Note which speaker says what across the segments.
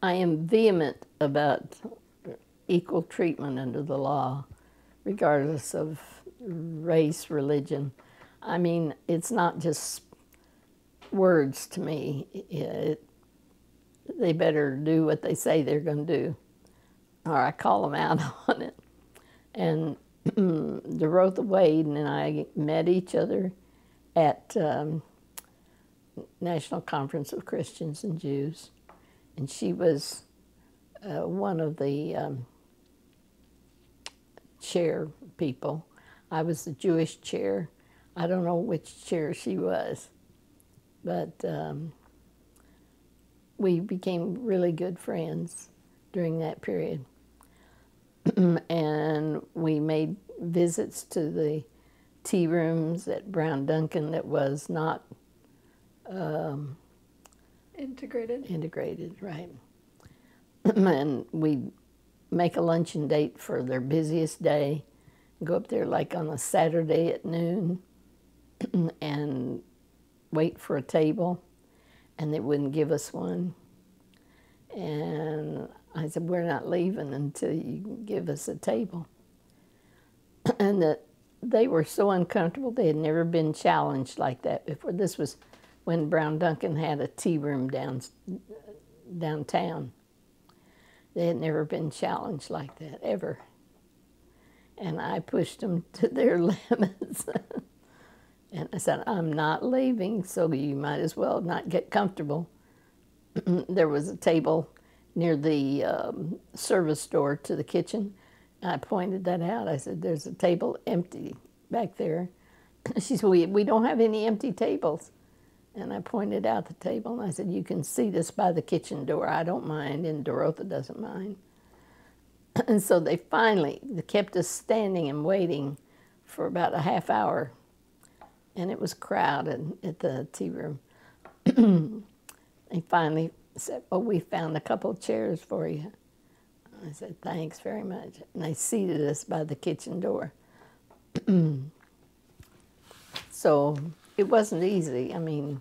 Speaker 1: I am vehement about equal treatment under the law, regardless of race, religion. I mean, it's not just words to me. They better do what they say they're going to do, or I call them out on it. And Dorotha Wade and I met each other at National Conference of Christians and Jews, and she was one of the chair people. I was the Jewish chair. I don't know which chair she was, but we became really good friends during that period. And we made visits to the tea rooms at Brown-Duncan that was not integrated, right. And we'd make a luncheon date for their busiest day, go up there like on a Saturday at noon and wait for a table, and they wouldn't give us one. And I said, we're not leaving until you give us a table. And that they were so uncomfortable. They had never been challenged like that before. This was when Brown-Duncan had a tea room downtown. They had never been challenged like that, ever. And I pushed them to their limits. And I said, I'm not leaving, so you might as well not get comfortable. There was a table near the service door to the kitchen. I pointed that out. I said, there's a table empty back there. She said, we don't have any empty tables. And I pointed out the table, and I said, you can see this by the kitchen door. I don't mind, and Dorotha doesn't mind. And so they kept us standing and waiting for about a half hour, and it was crowded at the tea room. They finally said, well, we found a couple of chairs for you. I said, thanks very much. And they seated us by the kitchen door. So it wasn't easy. I mean,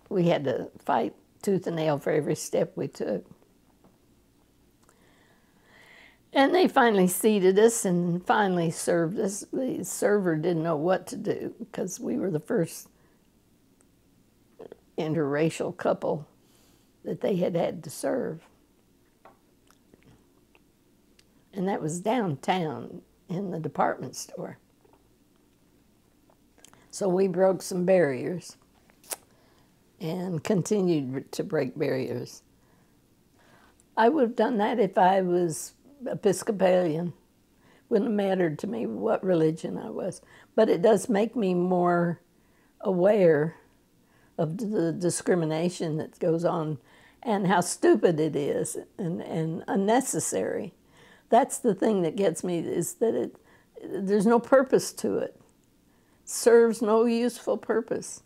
Speaker 1: we had to fight tooth and nail for every step we took. And they finally seated us and finally served us. The server didn't know what to do because we were the first interracial couple that they had to serve. And that was downtown in the department store. So we broke some barriers and continued to break barriers. I would have done that if I was Episcopalian. Wouldn't have mattered to me what religion I was. But it does make me more aware of the discrimination that goes on and how stupid it is and unnecessary. That's the thing that gets me, is that there's no purpose to it. Serves no useful purpose.